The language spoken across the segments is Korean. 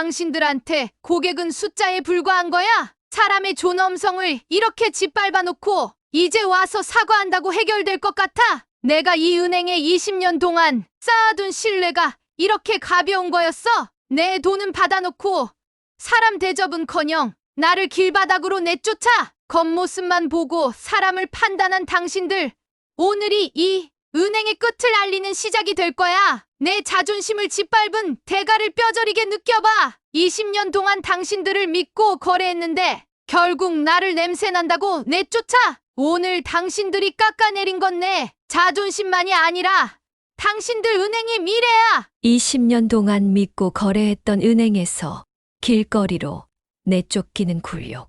당신들한테 고객은 숫자에 불과한 거야? 사람의 존엄성을 이렇게 짓밟아 놓고 이제 와서 사과한다고 해결될 것 같아? 내가 이 은행에 20년 동안 쌓아둔 신뢰가 이렇게 가벼운 거였어? 내 돈은 받아놓고 사람 대접은커녕 나를 길바닥으로 내쫓아 겉모습만 보고 사람을 판단한 당신들, 오늘이 이 은행의 끝을 알리는 시작이 될 거야. 내 자존심을 짓밟은 대가를 뼈저리게 느껴봐. 20년 동안 당신들을 믿고 거래했는데 결국 나를 냄새난다고 내쫓아. 오늘 당신들이 깎아내린 건 내 자존심만이 아니라 당신들 은행의 미래야. 20년 동안 믿고 거래했던 은행에서 길거리로 내쫓기는 굴욕.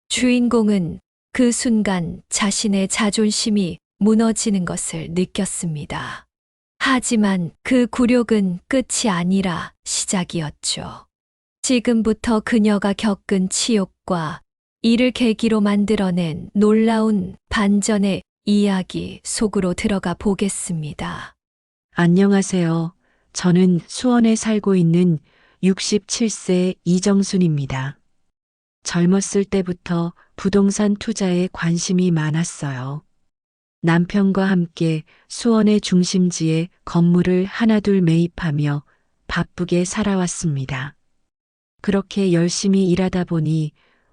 주인공은 그 순간 자신의 자존심이 무너지는 것을 느꼈습니다. 하지만 그 굴욕은 끝이 아니라 시작이었죠. 지금부터 그녀가 겪은 치욕과 이를 계기로 만들어낸 놀라운 반전의 이야기 속으로 들어가 보겠습니다. 안녕하세요. 저는 수원에 살고 있는 67세 이정순입니다. 젊었을 때부터 부동산 투자에 관심이 많았어요. 남편과 함께 수원의 중심지에 건물을 하나둘 매입하며 바쁘게 살아왔습니다. 그렇게 열심히 일하다 보니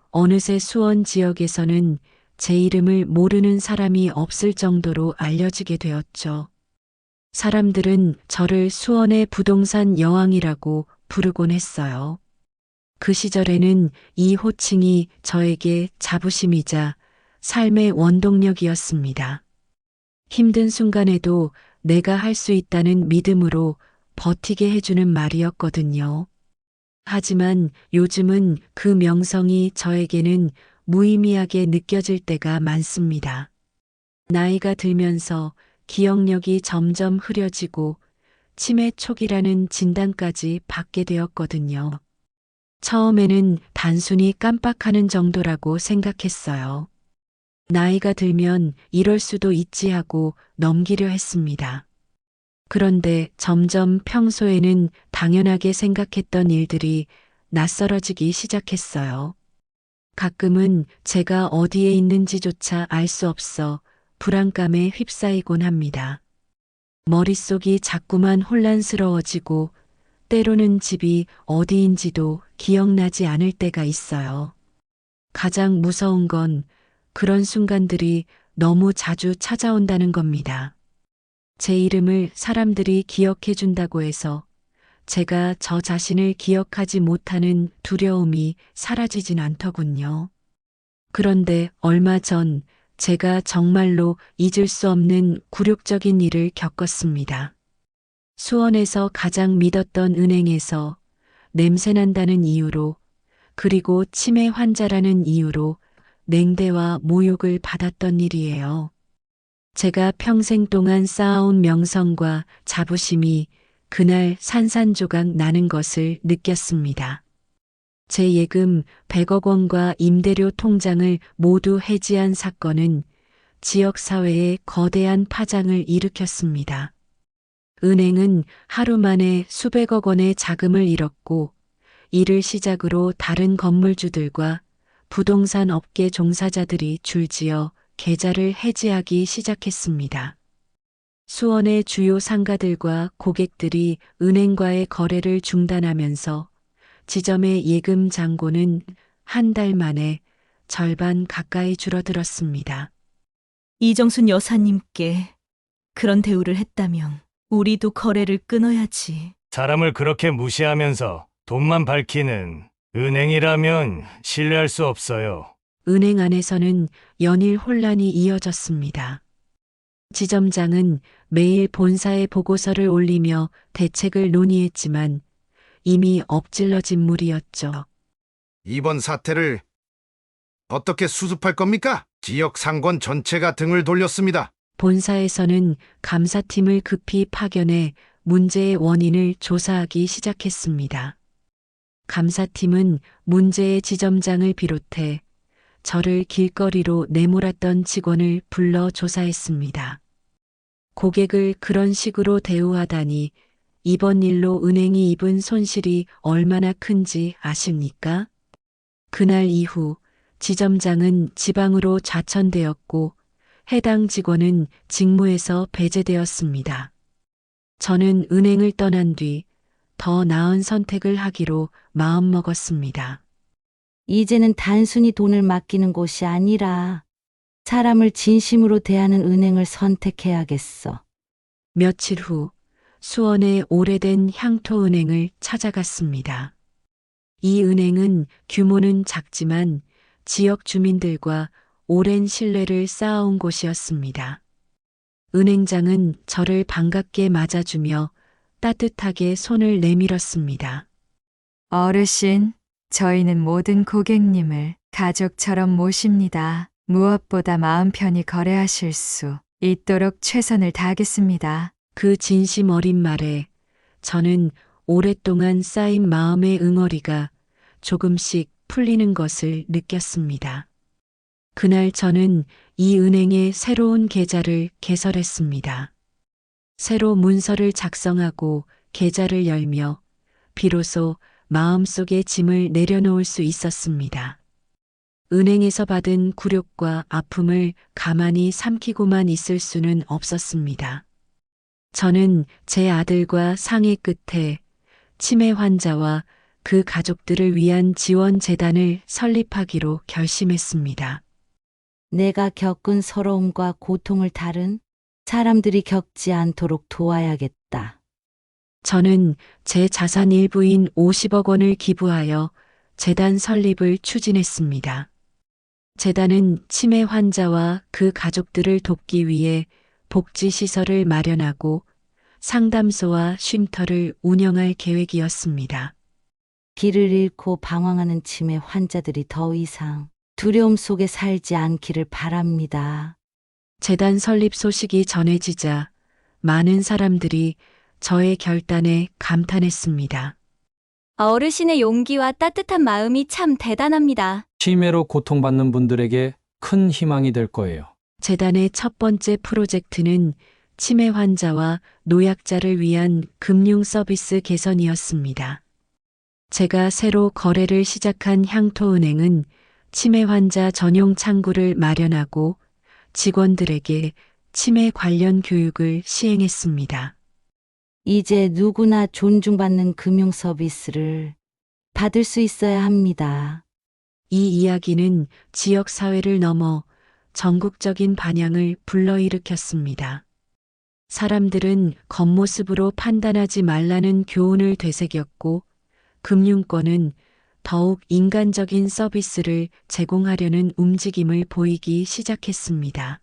어느새 수원 지역에서는 제 이름을 모르는 사람이 없을 정도로 알려지게 되었죠. 사람들은 저를 수원의 부동산 여왕이라고 부르곤 했어요. 그 시절에는 이 호칭이 저에게 자부심이자 삶의 원동력이었습니다. 힘든 순간에도 내가 할 수 있다는 믿음으로 버티게 해주는 말이었거든요. 하지만 요즘은 그 명성이 저에게는 무의미하게 느껴질 때가 많습니다. 나이가 들면서 기억력이 점점 흐려지고 치매 초기라는 진단까지 받게 되었거든요. 처음에는 단순히 깜빡하는 정도라고 생각했어요. 나이가 들면 이럴 수도 있지 하고 넘기려 했습니다. 그런데 점점 평소에는 당연하게 생각했던 일들이 낯설어지기 시작했어요. 가끔은 제가 어디에 있는지조차 알 수 없어 불안감에 휩싸이곤 합니다. 머릿속이 자꾸만 혼란스러워지고 때로는 집이 어디인지도 기억나지 않을 때가 있어요. 가장 무서운 건 그런 순간들이 너무 자주 찾아온다는 겁니다. 제 이름을 사람들이 기억해 준다고 해서 제가 저 자신을 기억하지 못하는 두려움이 사라지진 않더군요. 그런데 얼마 전 제가 정말로 잊을 수 없는 굴욕적인 일을 겪었습니다. 수원에서 가장 믿었던 은행에서 냄새난다는 이유로, 그리고 치매 환자라는 이유로 냉대와 모욕을 받았던 일이에요. 제가 평생 동안 쌓아온 명성과 자부심이 그날 산산조각 나는 것을 느꼈습니다. 제 예금 100억 원과 임대료 통장을 모두 해지한 사건은 지역사회에 거대한 파장을 일으켰습니다. 은행은 하루 만에 수백억 원의 자금을 잃었고, 이를 시작으로 다른 건물주들과 부동산 업계 종사자들이 줄지어 계좌를 해지하기 시작했습니다. 수원의 주요 상가들과 고객들이 은행과의 거래를 중단하면서 지점의 예금 잔고는 한 달 만에 절반 가까이 줄어들었습니다. 이정순 여사님께 그런 대우를 했다면 우리도 거래를 끊어야지. 사람을 그렇게 무시하면서 돈만 밝히는 은행이라면 신뢰할 수 없어요. 은행 안에서는 연일 혼란이 이어졌습니다. 지점장은 매일 본사에 보고서를 올리며 대책을 논의했지만 이미 엎질러진 물이었죠. 이번 사태를 어떻게 수습할 겁니까? 지역 상권 전체가 등을 돌렸습니다. 본사에서는 감사팀을 급히 파견해 문제의 원인을 조사하기 시작했습니다. 감사팀은 문제의 지점장을 비롯해 저를 길거리로 내몰았던 직원을 불러 조사했습니다. 고객을 그런 식으로 대우하다니 이번 일로 은행이 입은 손실이 얼마나 큰지 아십니까? 그날 이후 지점장은 지방으로 좌천되었고 해당 직원은 직무에서 배제되었습니다. 저는 은행을 떠난 뒤 더 나은 선택을 하기로 마음먹었습니다. 이제는 단순히 돈을 맡기는 곳이 아니라 사람을 진심으로 대하는 은행을 선택해야겠어. 며칠 후 수원의 오래된 향토은행을 찾아갔습니다. 이 은행은 규모는 작지만 지역 주민들과 오랜 신뢰를 쌓아온 곳이었습니다. 은행장은 저를 반갑게 맞아주며 따뜻하게 손을 내밀었습니다. 어르신, 저희는 모든 고객님을 가족처럼 모십니다. 무엇보다 마음 편히 거래하실 수 있도록 최선을 다하겠습니다. 그 진심 어린 말에 저는 오랫동안 쌓인 마음의 응어리가 조금씩 풀리는 것을 느꼈습니다. 그날 저는 이 은행의 새로운 계좌를 개설했습니다. 새로 문서를 작성하고 계좌를 열며 비로소 마음속의 짐을 내려놓을 수 있었습니다. 은행에서 받은 굴욕과 아픔을 가만히 삼키고만 있을 수는 없었습니다. 저는 제 아들과 상의 끝에 치매 환자와 그 가족들을 위한 지원 재단을 설립하기로 결심했습니다. 내가 겪은 서러움과 고통을 다른 사람들이 겪지 않도록 도와야겠다. 저는 제 자산 일부인 50억 원을 기부하여 재단 설립을 추진했습니다. 재단은 치매 환자와 그 가족들을 돕기 위해 복지시설을 마련하고 상담소와 쉼터를 운영할 계획이었습니다. 길을 잃고 방황하는 치매 환자들이 더 이상 두려움 속에 살지 않기를 바랍니다. 재단 설립 소식이 전해지자 많은 사람들이 저의 결단에 감탄했습니다. 어르신의 용기와 따뜻한 마음이 참 대단합니다. 치매로 고통받는 분들에게 큰 희망이 될 거예요. 재단의 첫 번째 프로젝트는 치매 환자와 노약자를 위한 금융 서비스 개선이었습니다. 제가 새로 거래를 시작한 향토은행은 치매 환자 전용 창구를 마련하고 직원들에게 치매 관련 교육을 시행했습니다. 이제 누구나 존중받는 금융 서비스를 받을 수 있어야 합니다. 이 이야기는 지역 사회를 넘어 전국적인 반향을 불러일으켰습니다. 사람들은 겉모습으로 판단하지 말라는 교훈을 되새겼고 금융권은 더욱 인간적인 서비스를 제공하려는 움직임을 보이기 시작했습니다.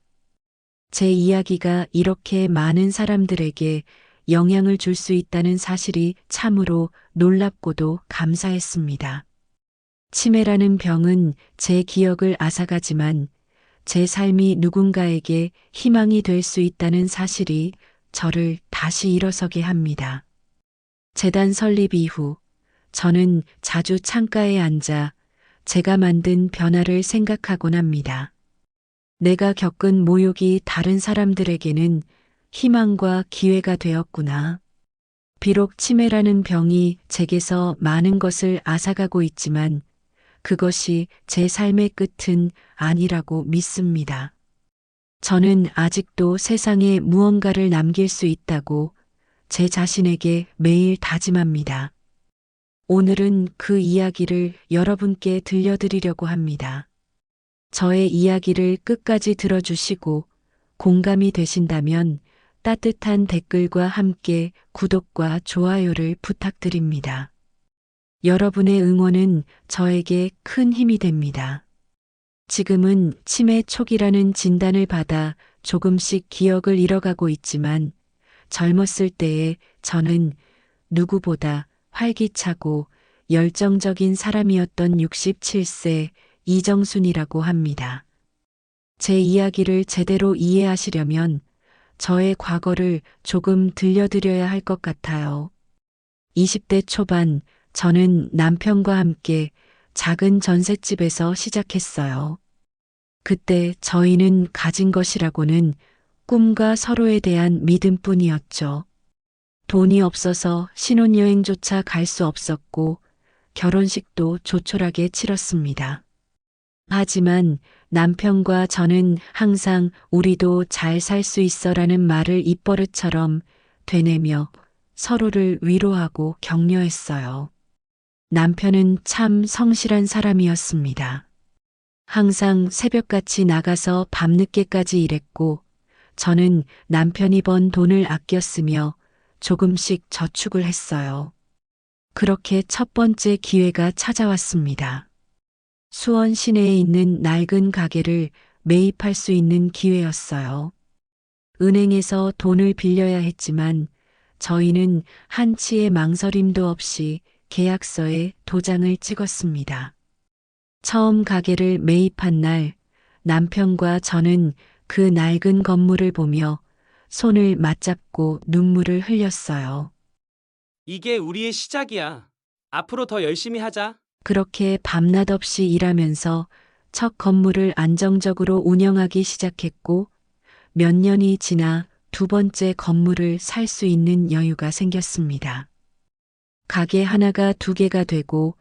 제 이야기가 이렇게 많은 사람들에게 영향을 줄 수 있다는 사실이 참으로 놀랍고도 감사했습니다. 치매라는 병은 제 기억을 앗아가지만 제 삶이 누군가에게 희망이 될 수 있다는 사실이 저를 다시 일어서게 합니다. 재단 설립 이후 저는 자주 창가에 앉아 제가 만든 변화를 생각하곤 합니다. 내가 겪은 모욕이 다른 사람들에게는 희망과 기회가 되었구나. 비록 치매라는 병이 제게서 많은 것을 앗아가고 있지만 그것이 제 삶의 끝은 아니라고 믿습니다. 저는 아직도 세상에 무언가를 남길 수 있다고 제 자신에게 매일 다짐합니다. 오늘은 그 이야기를 여러분께 들려드리려고 합니다. 저의 이야기를 끝까지 들어주시고 공감이 되신다면 따뜻한 댓글과 함께 구독과 좋아요를 부탁드립니다. 여러분의 응원은 저에게 큰 힘이 됩니다. 지금은 치매 초기라는 진단을 받아 조금씩 기억을 잃어가고 있지만 젊었을 때의 저는 누구보다 활기차고 열정적인 사람이었던 67세 이정순이라고 합니다. 제 이야기를 제대로 이해하시려면 저의 과거를 조금 들려드려야 할 것 같아요. 20대 초반 저는 남편과 함께 작은 전셋집에서 시작했어요. 그때 저희는 가진 것이라고는 꿈과 서로에 대한 믿음뿐이었죠. 돈이 없어서 신혼여행조차 갈 수 없었고 결혼식도 조촐하게 치렀습니다. 하지만 남편과 저는 항상 우리도 잘 살 수 있어라는 말을 입버릇처럼 되뇌며 서로를 위로하고 격려했어요. 남편은 참 성실한 사람이었습니다. 항상 새벽같이 나가서 밤늦게까지 일했고 저는 남편이 번 돈을 아껴 쓰며 조금씩 저축을 했어요. 그렇게 첫 번째 기회가 찾아왔습니다. 수원 시내에 있는 낡은 가게를 매입할 수 있는 기회였어요. 은행에서 돈을 빌려야 했지만 저희는 한치의 망설임도 없이 계약서에 도장을 찍었습니다. 처음 가게를 매입한 날 남편과 저는 그 낡은 건물을 보며 손을 맞잡고 눈물을 흘렸어요. 이게 우리의 시작이야. 앞으로 더 열심히 하자. 그렇게 밤낮 없이 일하면서 첫 건물을 안정적으로 운영하기 시작했고 몇 년이 지나 두 번째 건물을 살 수 있는 여유가 생겼습니다. 가게 하나가 두 개가 되고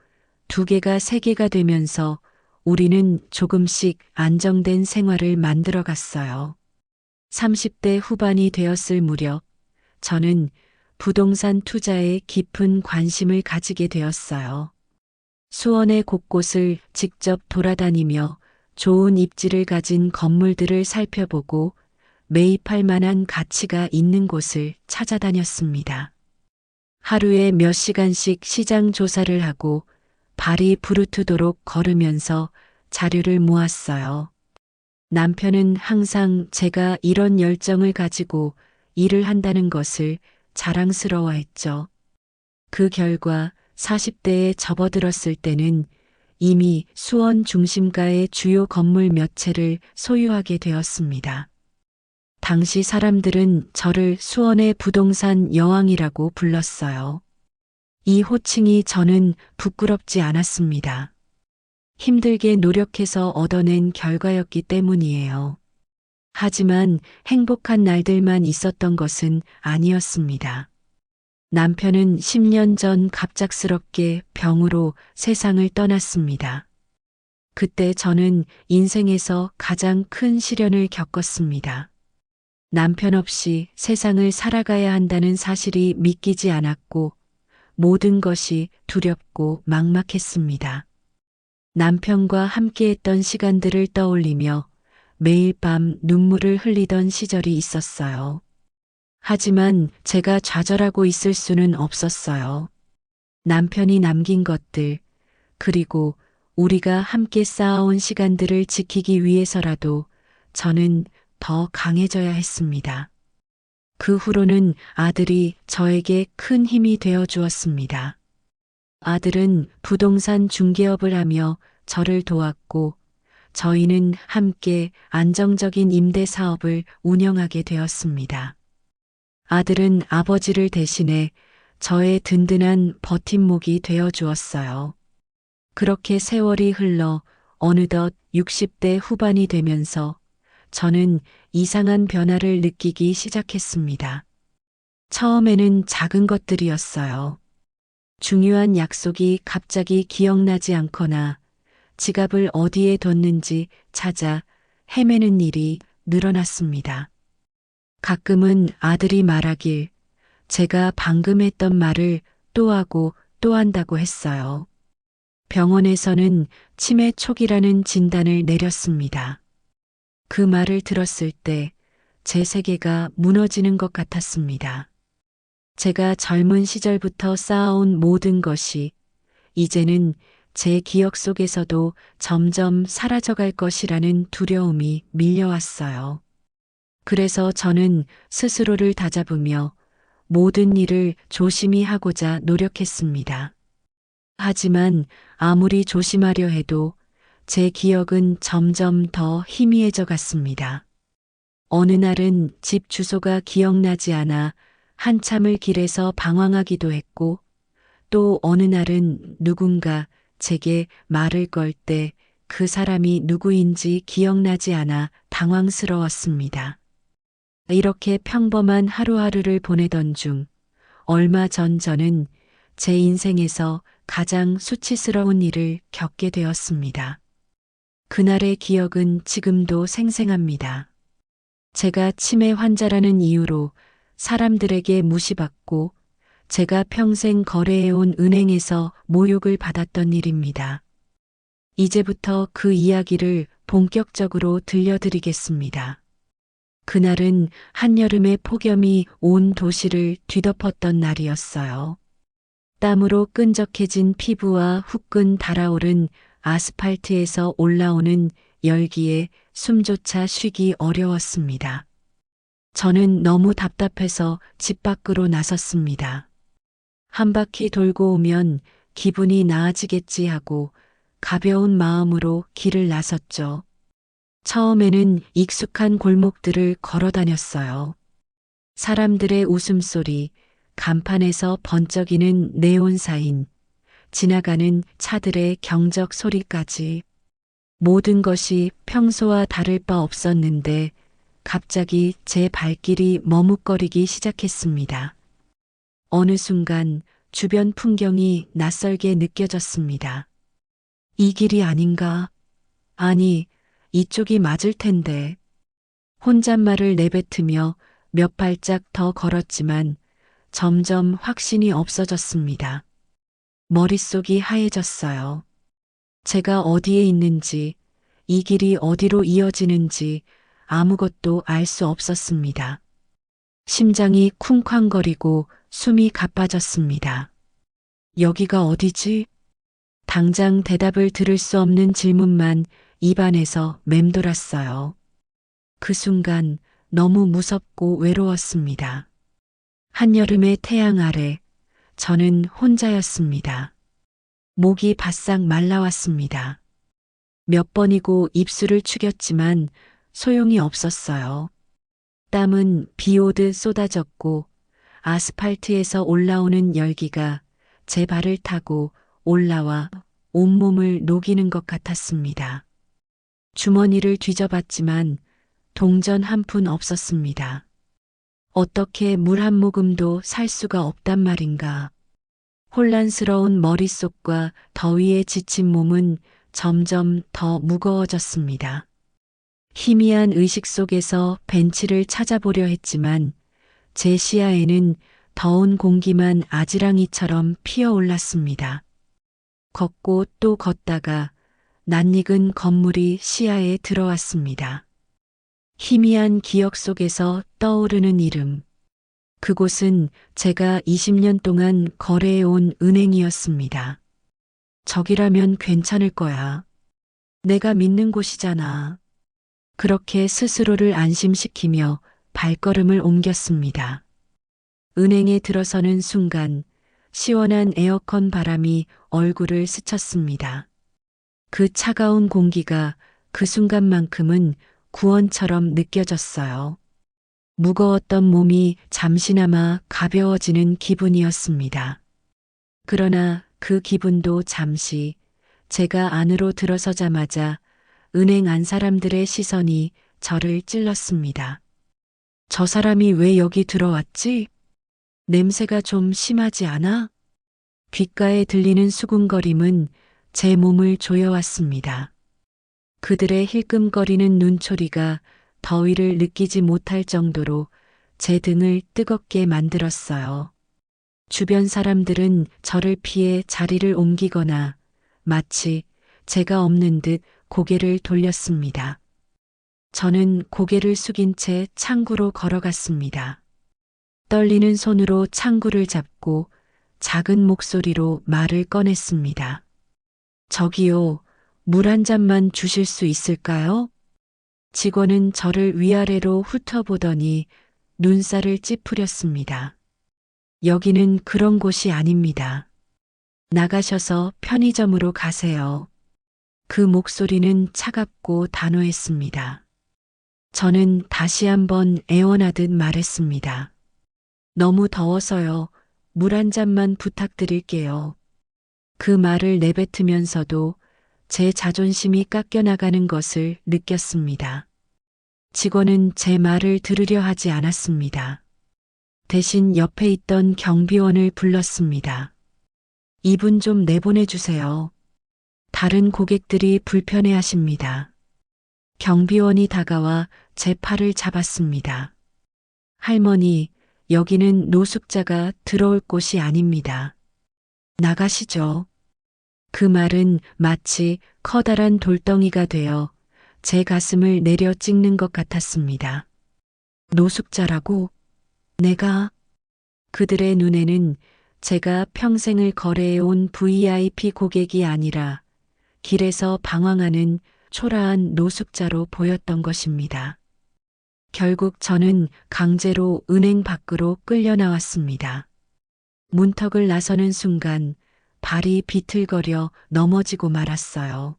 두 개가 세 개가 되면서 우리는 조금씩 안정된 생활을 만들어 갔어요. 30대 후반이 되었을 무렵 저는 부동산 투자에 깊은 관심을 가지게 되었어요. 수원의 곳곳을 직접 돌아다니며 좋은 입지를 가진 건물들을 살펴보고 매입할 만한 가치가 있는 곳을 찾아다녔습니다. 하루에 몇 시간씩 시장 조사를 하고 발이 부르트도록 걸으면서 자료를 모았어요. 남편은 항상 제가 이런 열정을 가지고 일을 한다는 것을 자랑스러워했죠. 그 결과 40대에 접어들었을 때는 이미 수원 중심가의 주요 건물 몇 채를 소유하게 되었습니다. 당시 사람들은 저를 수원의 부동산 여왕이라고 불렀어요. 이 호칭이 저는 부끄럽지 않았습니다. 힘들게 노력해서 얻어낸 결과였기 때문이에요. 하지만 행복한 날들만 있었던 것은 아니었습니다. 남편은 10년 전 갑작스럽게 병으로 세상을 떠났습니다. 그때 저는 인생에서 가장 큰 시련을 겪었습니다. 남편 없이 세상을 살아가야 한다는 사실이 믿기지 않았고 모든 것이 두렵고 막막했습니다. 남편과 함께했던 시간들을 떠올리며 매일 밤 눈물을 흘리던 시절이 있었어요. 하지만 제가 좌절하고 있을 수는 없었어요. 남편이 남긴 것들, 그리고 우리가 함께 쌓아온 시간들을 지키기 위해서라도 저는 더 강해져야 했습니다. 그 후로는 아들이 저에게 큰 힘이 되어 주었습니다. 아들은 부동산 중개업을 하며 저를 도왔고 저희는 함께 안정적인 임대 사업을 운영하게 되었습니다. 아들은 아버지를 대신해 저의 든든한 버팀목이 되어 주었어요. 그렇게 세월이 흘러 어느덧 60대 후반이 되면서 저는 이상한 변화를 느끼기 시작했습니다. 처음에는 작은 것들이었어요. 중요한 약속이 갑자기 기억나지 않거나 지갑을 어디에 뒀는지 찾아 헤매는 일이 늘어났습니다. 가끔은 아들이 말하길 제가 방금 했던 말을 또 하고 또 한다고 했어요. 병원에서는 치매 초기라는 진단을 내렸습니다. 그 말을 들었을 때 제 세계가 무너지는 것 같았습니다. 제가 젊은 시절부터 쌓아온 모든 것이 이제는 제 기억 속에서도 점점 사라져갈 것이라는 두려움이 밀려왔어요. 그래서 저는 스스로를 다잡으며 모든 일을 조심히 하고자 노력했습니다. 하지만 아무리 조심하려 해도 제 기억은 점점 더 희미해져 갔습니다. 어느 날은 집 주소가 기억나지 않아 한참을 길에서 방황하기도 했고 또 어느 날은 누군가 제게 말을 걸 때 그 사람이 누구인지 기억나지 않아 당황스러웠습니다. 이렇게 평범한 하루하루를 보내던 중 얼마 전 저는 제 인생에서 가장 수치스러운 일을 겪게 되었습니다. 그날의 기억은 지금도 생생합니다. 제가 치매 환자라는 이유로 사람들에게 무시받고 제가 평생 거래해온 은행에서 모욕을 받았던 일입니다. 이제부터 그 이야기를 본격적으로 들려드리겠습니다. 그날은 한여름의 폭염이 온 도시를 뒤덮었던 날이었어요. 땀으로 끈적해진 피부와 후끈 달아오른 아스팔트에서 올라오는 열기에 숨조차 쉬기 어려웠습니다. 저는 너무 답답해서 집 밖으로 나섰습니다. 한 바퀴 돌고 오면 기분이 나아지겠지 하고 가벼운 마음으로 길을 나섰죠. 처음에는 익숙한 골목들을 걸어 다녔어요. 사람들의 웃음소리, 간판에서 번쩍이는 네온 사인, 지나가는 차들의 경적 소리까지 모든 것이 평소와 다를 바 없었는데 갑자기 제 발길이 머뭇거리기 시작했습니다. 어느 순간 주변 풍경이 낯설게 느껴졌습니다. 이 길이 아닌가? 아니, 이쪽이 맞을 텐데. 혼잣말을 내뱉으며 몇 발짝 더 걸었지만 점점 확신이 없어졌습니다. 머릿속이 하얘졌어요. 제가 어디에 있는지, 이 길이 어디로 이어지는지 아무것도 알 수 없었습니다. 심장이 쿵쾅거리고 숨이 가빠졌습니다. 여기가 어디지? 당장 대답을 들을 수 없는 질문만 입안에서 맴돌았어요. 그 순간 너무 무섭고 외로웠습니다. 한여름의 태양 아래 저는 혼자였습니다. 목이 바싹 말라왔습니다. 몇 번이고 입술을 축였지만 소용이 없었어요. 땀은 비 오듯 쏟아졌고 아스팔트에서 올라오는 열기가 제 발을 타고 올라와 온몸을 녹이는 것 같았습니다. 주머니를 뒤져봤지만 동전 한 푼 없었습니다. 어떻게 물 한 모금도 살 수가 없단 말인가. 혼란스러운 머릿속과 더위에 지친 몸은 점점 더 무거워졌습니다. 희미한 의식 속에서 벤치를 찾아보려 했지만 제 시야에는 더운 공기만 아지랑이처럼 피어올랐습니다. 걷고 또 걷다가 낯익은 건물이 시야에 들어왔습니다. 희미한 기억 속에서 떠오르는 이름. 그곳은 제가 20년 동안 거래해온 은행이었습니다. 저기라면 괜찮을 거야. 내가 믿는 곳이잖아. 그렇게 스스로를 안심시키며 발걸음을 옮겼습니다. 은행에 들어서는 순간 시원한 에어컨 바람이 얼굴을 스쳤습니다. 그 차가운 공기가 그 순간만큼은 구원처럼 느껴졌어요. 무거웠던 몸이 잠시나마 가벼워지는 기분이었습니다. 그러나 그 기분도 잠시, 제가 안으로 들어서자마자 은행 안 사람들의 시선이 저를 찔렀습니다. 저 사람이 왜 여기 들어왔지? 냄새가 좀 심하지 않아? 귓가에 들리는 수군거림은 제 몸을 조여왔습니다. 그들의 힐끔거리는 눈초리가 더위를 느끼지 못할 정도로 제 등을 뜨겁게 만들었어요. 주변 사람들은 저를 피해 자리를 옮기거나 마치 제가 없는 듯 고개를 돌렸습니다. 저는 고개를 숙인 채 창구로 걸어갔습니다. 떨리는 손으로 창구를 잡고 작은 목소리로 말을 꺼냈습니다. 저기요, 물 한 잔만 주실 수 있을까요? 직원은 저를 위아래로 훑어보더니 눈살을 찌푸렸습니다. 여기는 그런 곳이 아닙니다. 나가셔서 편의점으로 가세요. 그 목소리는 차갑고 단호했습니다. 저는 다시 한번 애원하듯 말했습니다. 너무 더워서요. 물 한 잔만 부탁드릴게요. 그 말을 내뱉으면서도 제 자존심이 깎여나가는 것을 느꼈습니다. 직원은 제 말을 들으려 하지 않았습니다. 대신 옆에 있던 경비원을 불렀습니다. 이분 좀 내보내주세요. 다른 고객들이 불편해 하십니다. 경비원이 다가와 제 팔을 잡았습니다. 할머니, 여기는 노숙자가 들어올 곳이 아닙니다. 나가시죠. 그 말은 마치 커다란 돌덩이가 되어 제 가슴을 내려 찍는 것 같았습니다. 노숙자라고? 내가? 그들의 눈에는 제가 평생을 거래해온 VIP 고객이 아니라 길에서 방황하는 초라한 노숙자로 보였던 것입니다. 결국 저는 강제로 은행 밖으로 끌려 나왔습니다. 문턱을 나서는 순간 발이 비틀거려 넘어지고 말았어요.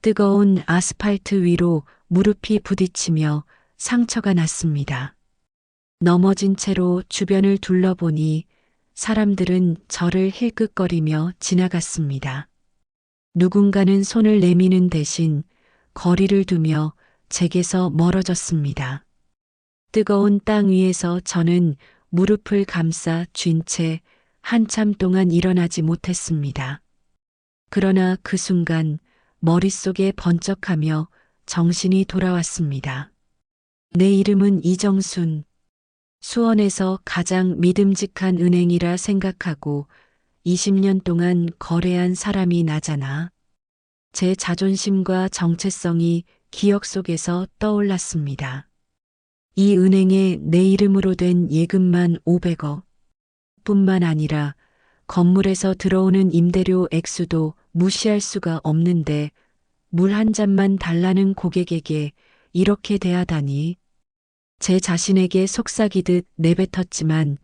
뜨거운 아스팔트 위로 무릎이 부딪히며 상처가 났습니다. 넘어진 채로 주변을 둘러보니 사람들은 저를 힐끗거리며 지나갔습니다. 누군가는 손을 내미는 대신 거리를 두며 제게서 멀어졌습니다. 뜨거운 땅 위에서 저는 무릎을 감싸 쥔 채 한참 동안 일어나지 못했습니다. 그러나 그 순간 머릿속에 번쩍하며 정신이 돌아왔습니다. 내 이름은 이정순. 수원에서 가장 믿음직한 은행이라 생각하고 20년 동안 거래한 사람이 나잖아. 제 자존심과 정체성이 기억 속에서 떠올랐습니다. 이 은행에 내 이름으로 된 예금만 500억 뿐만 아니라 건물에서 들어오는 임대료 액수도 무시할 수가 없는데 물 한 잔만 달라는 고객에게 이렇게 대하다니. 제 자신에게 속삭이듯 내뱉었지만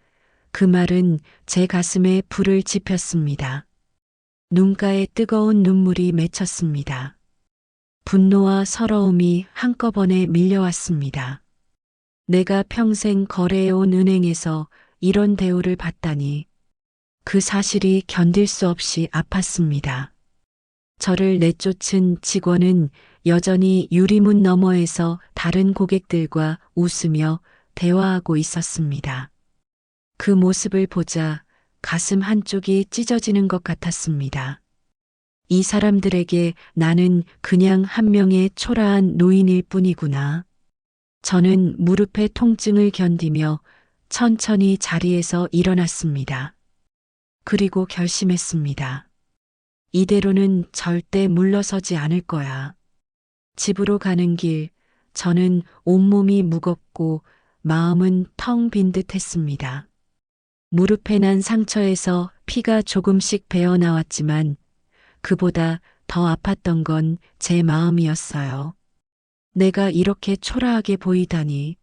그 말은 제 가슴에 불을 지폈습니다. 눈가에 뜨거운 눈물이 맺혔습니다. 분노와 서러움이 한꺼번에 밀려왔습니다. 내가 평생 거래해온 은행에서 이런 대우를 받다니. 그 사실이 견딜 수 없이 아팠습니다. 저를 내쫓은 직원은 여전히 유리문 너머에서 다른 고객들과 웃으며 대화하고 있었습니다. 그 모습을 보자 가슴 한쪽이 찢어지는 것 같았습니다. 이 사람들에게 나는 그냥 한 명의 초라한 노인일 뿐이구나. 저는 무릎의 통증을 견디며 천천히 자리에서 일어났습니다. 그리고 결심했습니다. 이대로는 절대 물러서지 않을 거야. 집으로 가는 길, 저는 온몸이 무겁고 마음은 텅 빈 듯 했습니다. 무릎에 난 상처에서 피가 조금씩 배어 나왔지만 그보다 더 아팠던 건 제 마음이었어요. 내가 이렇게 초라하게 보이다니.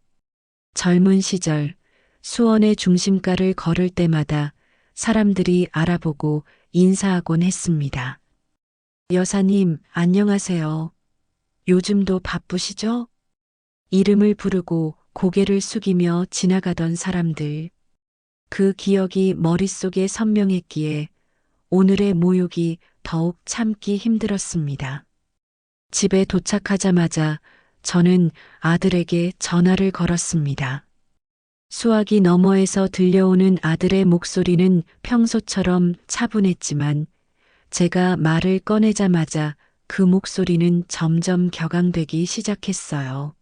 젊은 시절 수원의 중심가를 걸을 때마다 사람들이 알아보고 인사하곤 했습니다. 여사님, 안녕하세요. 요즘도 바쁘시죠? 이름을 부르고 고개를 숙이며 지나가던 사람들. 그 기억이 머릿속에 선명했기에 오늘의 모욕이 더욱 참기 힘들었습니다. 집에 도착하자마자 저는 아들에게 전화를 걸었습니다. 수화기 너머에서 들려오는 아들의 목소리는 평소처럼 차분했지만 제가 말을 꺼내자마자 그 목소리는 점점 격앙되기 시작했어요.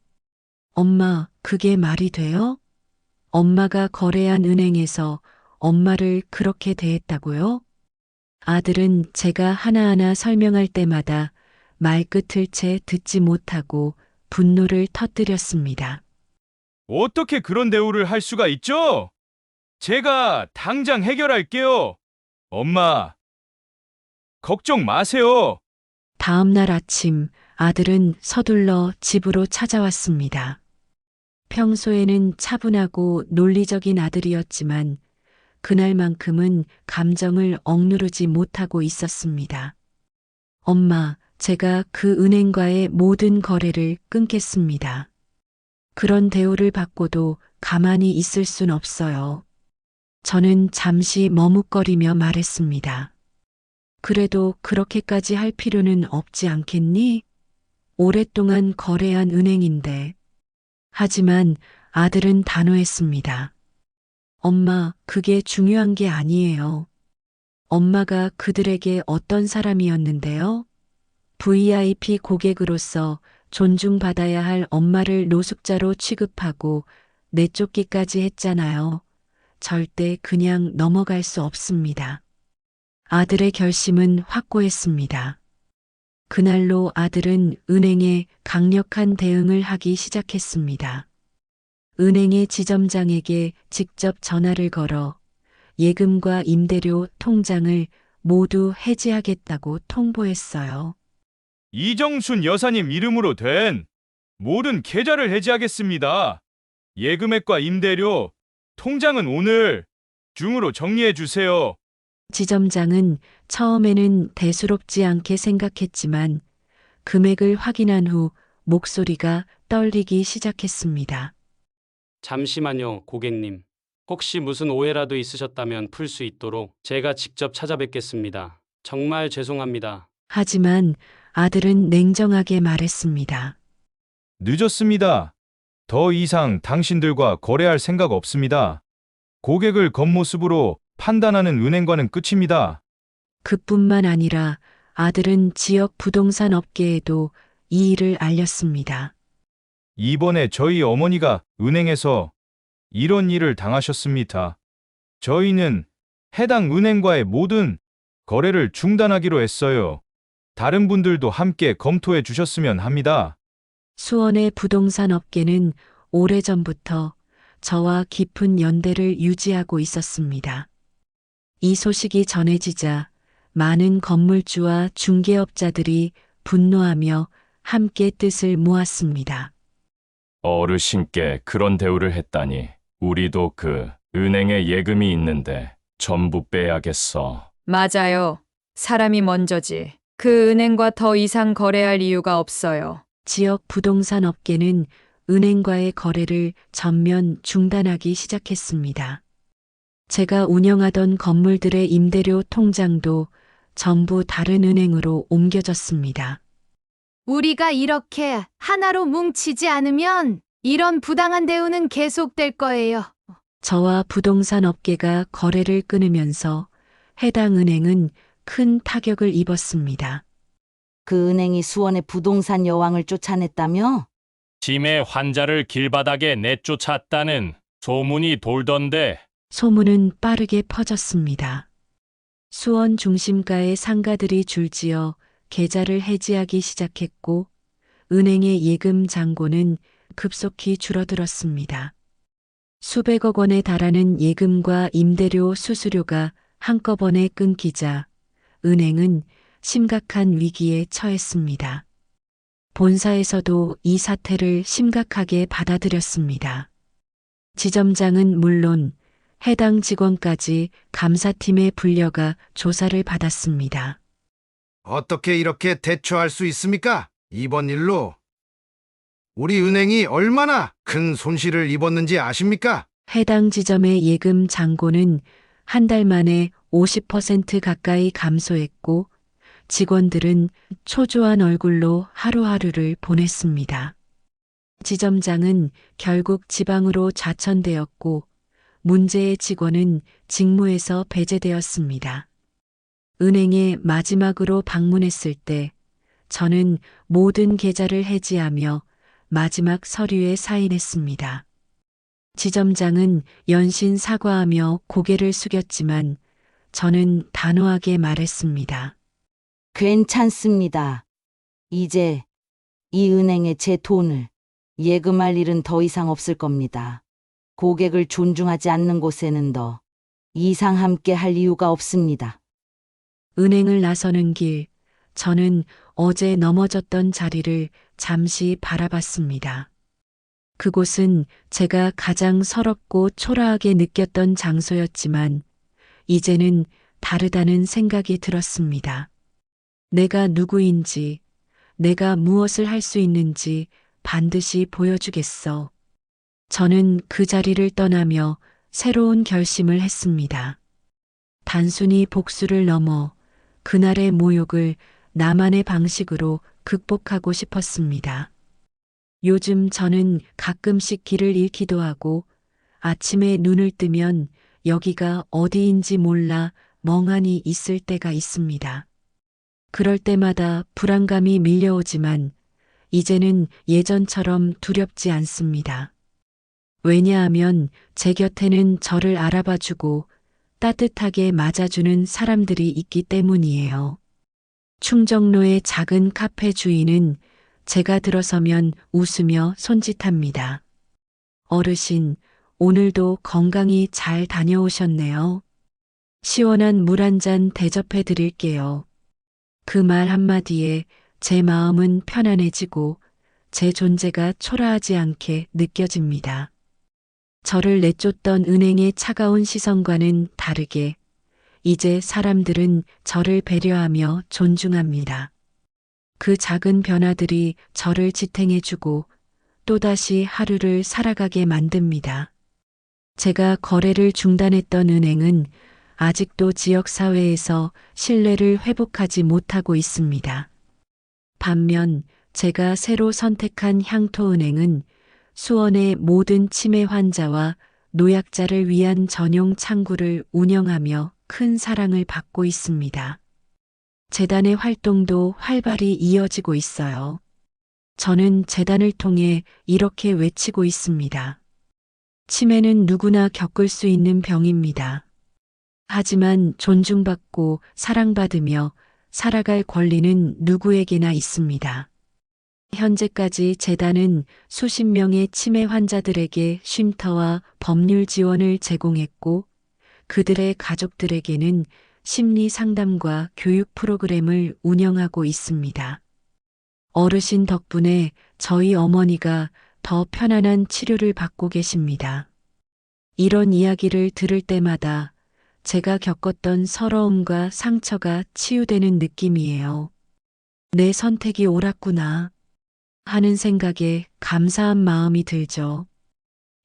엄마, 그게 말이 돼요? 엄마가 거래한 은행에서 엄마를 그렇게 대했다고요? 아들은 제가 하나하나 설명할 때마다 말끝을 채 듣지 못하고 분노를 터뜨렸습니다. 어떻게 그런 대우를 할 수가 있죠? 제가 당장 해결할게요. 엄마, 걱정 마세요. 다음 날 아침 아들은 서둘러 집으로 찾아왔습니다. 평소에는 차분하고 논리적인 아들이었지만 그날만큼은 감정을 억누르지 못하고 있었습니다. 엄마, 제가 그 은행과의 모든 거래를 끊겠습니다. 그런 대우를 받고도 가만히 있을 순 없어요. 저는 잠시 머뭇거리며 말했습니다. 그래도 그렇게까지 할 필요는 없지 않겠니? 오랫동안 거래한 은행인데. 하지만 아들은 단호했습니다. 엄마, 그게 중요한 게 아니에요. 엄마가 그들에게 어떤 사람이었는데요? VIP 고객으로서 존중받아야 할 엄마를 노숙자로 취급하고 내쫓기까지 했잖아요. 절대 그냥 넘어갈 수 없습니다. 아들의 결심은 확고했습니다. 그날로 아들은 은행에 강력한 대응을 하기 시작했습니다. 은행의 지점장에게 직접 전화를 걸어 예금과 임대료 통장을 모두 해지하겠다고 통보했어요. 이정순 여사님 이름으로 된 모든 계좌를 해지하겠습니다. 예금액과 임대료, 통장은 오늘 중으로 정리해 주세요. 지점장은 처음에는 대수롭지 않게 생각했지만 금액을 확인한 후 목소리가 떨리기 시작했습니다. 잠시만요, 고객님. 혹시 무슨 오해라도 있으셨다면 풀 수 있도록 제가 직접 찾아뵙겠습니다. 정말 죄송합니다. 하지만 아들은 냉정하게 말했습니다. 늦었습니다. 더 이상 당신들과 거래할 생각 없습니다. 고객을 겉모습으로 판단하는 은행과는 끝입니다. 그뿐만 아니라 아들은 지역 부동산 업계에도 이 일을 알렸습니다. 이번에 저희 어머니가 은행에서 이런 일을 당하셨습니다. 저희는 해당 은행과의 모든 거래를 중단하기로 했어요. 다른 분들도 함께 검토해 주셨으면 합니다. 수원의 부동산 업계는 오래전부터 저와 깊은 연대를 유지하고 있었습니다. 이 소식이 전해지자 많은 건물주와 중개업자들이 분노하며 함께 뜻을 모았습니다. 어르신께 그런 대우를 했다니 우리도 그 은행에 예금이 있는데 전부 빼야겠어. 맞아요. 사람이 먼저지. 그 은행과 더 이상 거래할 이유가 없어요. 지역 부동산 업계는 은행과의 거래를 전면 중단하기 시작했습니다. 제가 운영하던 건물들의 임대료 통장도 전부 다른 은행으로 옮겨졌습니다. 우리가 이렇게 하나로 뭉치지 않으면 이런 부당한 대우는 계속될 거예요. 저와 부동산 업계가 거래를 끊으면서 해당 은행은 큰 타격을 입었습니다. 그 은행이 수원의 부동산 여왕을 쫓아냈다며? 치매 환자를 길바닥에 내쫓았다는 소문이 돌던데. 소문은 빠르게 퍼졌습니다. 수원 중심가의 상가들이 줄지어 계좌를 해지하기 시작했고 은행의 예금 잔고는 급속히 줄어들었습니다. 수백억 원에 달하는 예금과 임대료 수수료가 한꺼번에 끊기자 은행은 심각한 위기에 처했습니다. 본사에서도 이 사태를 심각하게 받아들였습니다. 지점장은 물론 해당 직원까지 감사팀에 불려가 조사를 받았습니다. 어떻게 이렇게 대처할 수 있습니까? 이번 일로 우리 은행이 얼마나 큰 손실을 입었는지 아십니까? 해당 지점의 예금 잔고는 한 달 만에 50% 가까이 감소했고 직원들은 초조한 얼굴로 하루하루를 보냈습니다. 지점장은 결국 지방으로 좌천되었고 문제의 직원은 직무에서 배제되었습니다. 은행에 마지막으로 방문했을 때 저는 모든 계좌를 해지하며 마지막 서류에 사인했습니다. 지점장은 연신 사과하며 고개를 숙였지만 저는 단호하게 말했습니다. 괜찮습니다. 이제 이 은행에 제 돈을 예금할 일은 더 이상 없을 겁니다. 고객을 존중하지 않는 곳에는 더 이상 함께 할 이유가 없습니다. 은행을 나서는 길, 저는 어제 넘어졌던 자리를 잠시 바라봤습니다. 그곳은 제가 가장 서럽고 초라하게 느꼈던 장소였지만 이제는 다르다는 생각이 들었습니다. 내가 누구인지, 내가 무엇을 할 수 있는지 반드시 보여주겠어. 저는 그 자리를 떠나며 새로운 결심을 했습니다. 단순히 복수를 넘어 그날의 모욕을 나만의 방식으로 극복하고 싶었습니다. 요즘 저는 가끔씩 길을 잃기도 하고 아침에 눈을 뜨면 여기가 어디인지 몰라 멍하니 있을 때가 있습니다. 그럴 때마다 불안감이 밀려오지만 이제는 예전처럼 두렵지 않습니다. 왜냐하면 제 곁에는 저를 알아봐주고 따뜻하게 맞아주는 사람들이 있기 때문이에요. 충정로의 작은 카페 주인은 제가 들어서면 웃으며 손짓합니다. 어르신, 오늘도 건강히 잘 다녀오셨네요. 시원한 물 한 잔 대접해 드릴게요. 그 말 한마디에 제 마음은 편안해지고 제 존재가 초라하지 않게 느껴집니다. 저를 내쫓던 은행의 차가운 시선과는 다르게 이제 사람들은 저를 배려하며 존중합니다. 그 작은 변화들이 저를 지탱해주고 또다시 하루를 살아가게 만듭니다. 제가 거래를 중단했던 은행은 아직도 지역사회에서 신뢰를 회복하지 못하고 있습니다. 반면 제가 새로 선택한 향토은행은 수원의 모든 치매 환자와 노약자를 위한 전용 창구를 운영하며 큰 사랑을 받고 있습니다. 재단의 활동도 활발히 이어지고 있어요. 저는 재단을 통해 이렇게 외치고 있습니다. 치매는 누구나 겪을 수 있는 병입니다. 하지만 존중받고 사랑받으며 살아갈 권리는 누구에게나 있습니다. 현재까지 재단은 수십 명의 치매 환자들에게 쉼터와 법률 지원을 제공했고 그들의 가족들에게는 심리 상담과 교육 프로그램을 운영하고 있습니다. 어르신 덕분에 저희 어머니가 더 편안한 치료를 받고 계십니다. 이런 이야기를 들을 때마다 제가 겪었던 서러움과 상처가 치유되는 느낌이에요. 내 선택이 옳았구나 하는 생각에 감사한 마음이 들죠.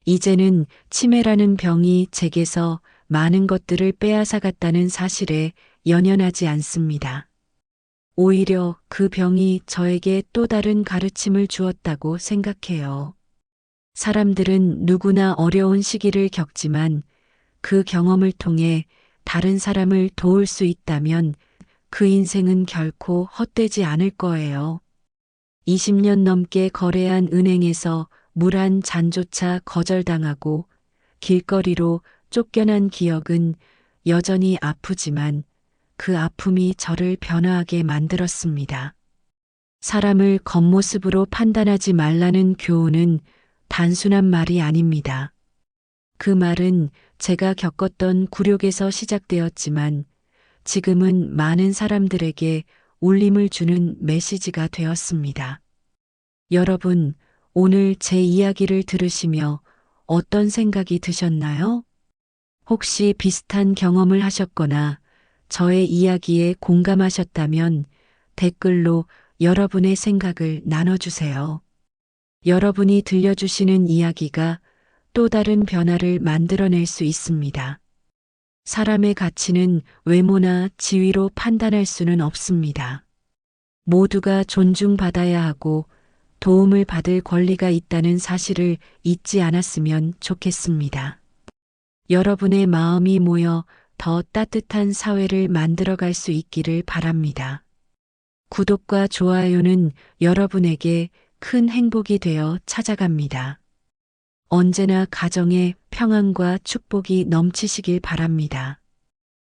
이제는 치매라는 병이 제게서 많은 것들을 빼앗아갔다는 사실에 연연하지 않습니다. 오히려 그 병이 저에게 또 다른 가르침을 주었다고 생각해요. 사람들은 누구나 어려운 시기를 겪지만 그 경험을 통해 다른 사람을 도울 수 있다면 그 인생은 결코 헛되지 않을 거예요. 20년 넘게 거래한 은행에서 물 한 잔조차 거절당하고 길거리로 쫓겨난 기억은 여전히 아프지만 그 아픔이 저를 변화하게 만들었습니다. 사람을 겉모습으로 판단하지 말라는 교훈은 단순한 말이 아닙니다. 그 말은 제가 겪었던 굴욕에서 시작되었지만 지금은 많은 사람들에게 울림을 주는 메시지가 되었습니다. 여러분, 오늘 제 이야기를 들으시며 어떤 생각이 드셨나요? 혹시 비슷한 경험을 하셨거나 저의 이야기에 공감하셨다면 댓글로 여러분의 생각을 나눠주세요. 여러분이 들려주시는 이야기가 또 다른 변화를 만들어낼 수 있습니다. 사람의 가치는 외모나 지위로 판단할 수는 없습니다. 모두가 존중받아야 하고 도움을 받을 권리가 있다는 사실을 잊지 않았으면 좋겠습니다. 여러분의 마음이 모여 더 따뜻한 사회를 만들어갈 수 있기를 바랍니다. 구독과 좋아요는 여러분에게 큰 행복이 되어 찾아갑니다. 언제나 가정에 평안과 축복이 넘치시길 바랍니다.